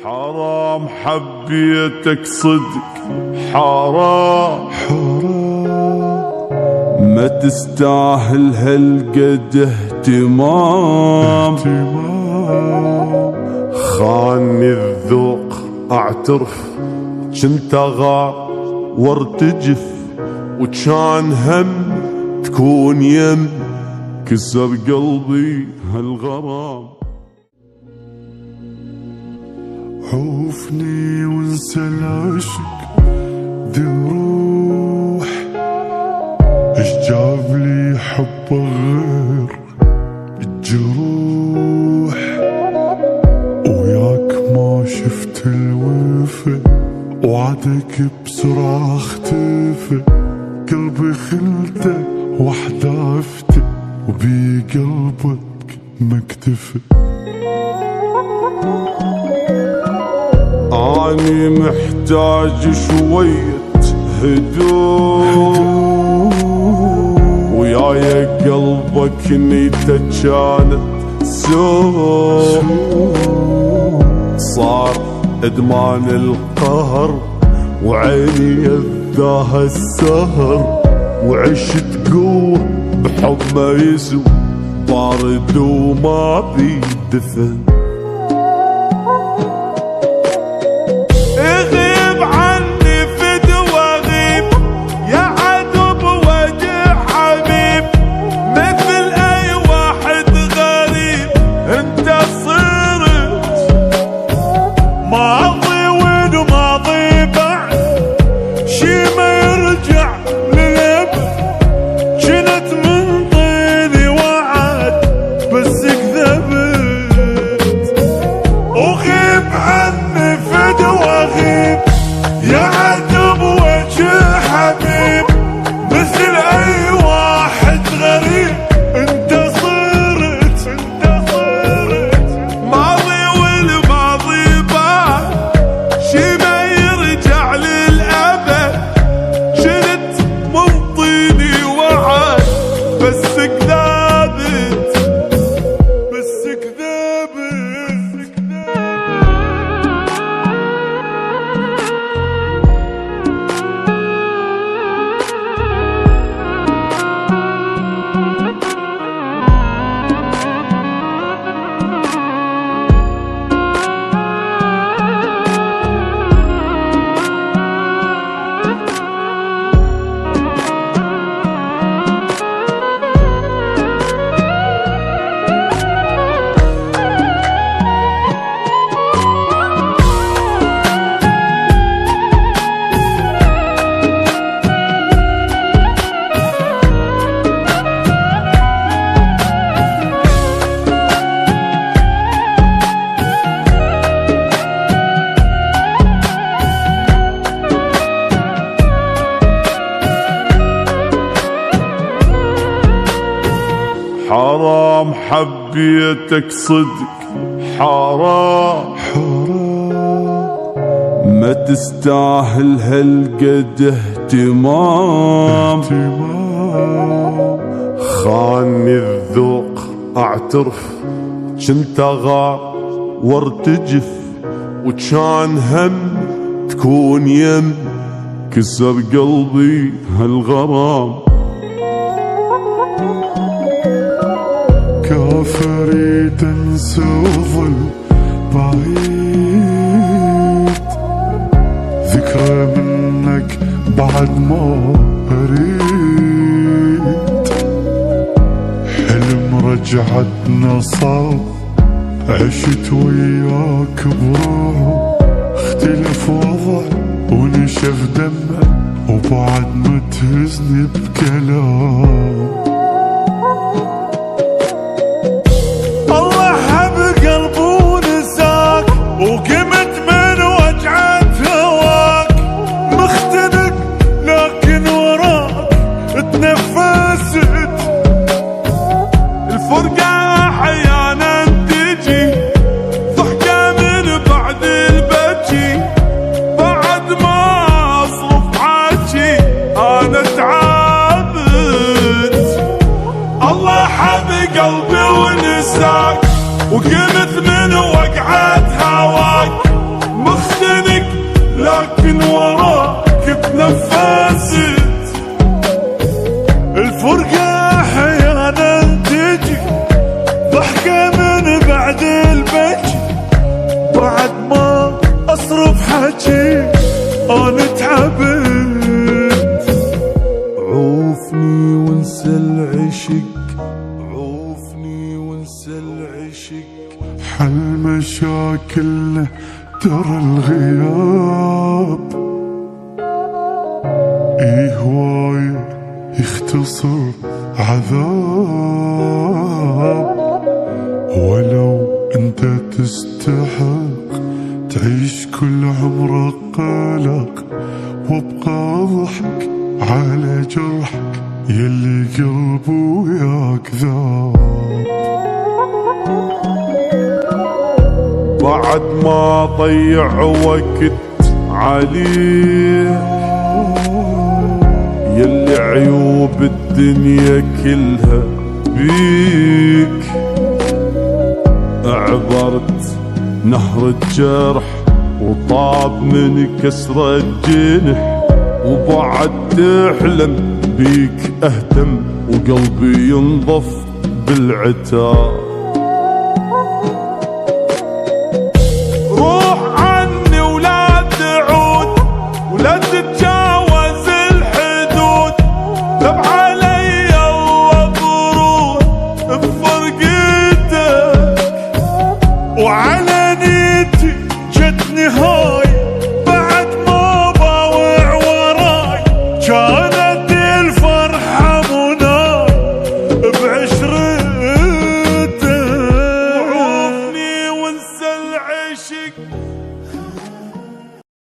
حرام حبيتك صدق، حرام ما تستاهل هالقد اهتمام. خاني الذوق اعترف، جنت اغار وارتجف، وكان هم تكون يم، كسر قلبي هالغرام. عوفني وانسى العشق ذروح، اش جاب لي حب غير الجروح، وياك ما شفت الوفا، وعدك بسرعة اختفى، قلبي خلته وحدافته، وبي قلبك ما اكتفى. أني محتاج شوية هدوء، وياي قلبك نيته كانت سوء. صار إدمان القهر، وعيني يذاها السهر، وعشت قوة بحب ما يسوى، بارد وما بيدفى. حرام حبيتك صدق، حرام ما تستاهل هالقد اهتمام. خاني الذوق اعترف، جنت اغار وارتجف، وكان هم تكون يم، كسر قلبي هالغرام. كافري تنسى وظل بعيد، ذكرى منك بعد ما أريد، حلم رجعتنا صار، عشت وياك بروح، اختلف وضع ونشف دمه، وبعد ما تهزني بكلام. وقمت من وجعة هواك، مختنق لكن وراك تنفست. الفرقة أحيانا تجي ضحكة من بعد البكي، بعد ما أصرف حاجي أنا تعبت. الله حب قلبي ونساك، وقمت من وقعة هواك، كله ترى الغياب ايه هواية يختصر عذاب، ولو انت تستحق تعيش كل عمرك قلق، وابقى ضحك على جرحك يلي قلبه وياك ذاب. بعد ما ضيع وقت عليه يلي عيوب الدنيا كلها بيك، عبرت نهر الجرح وطاب من كسر الجنح، وبعد تحلم بيك اهتم وقلبي ينضف بالعتاب.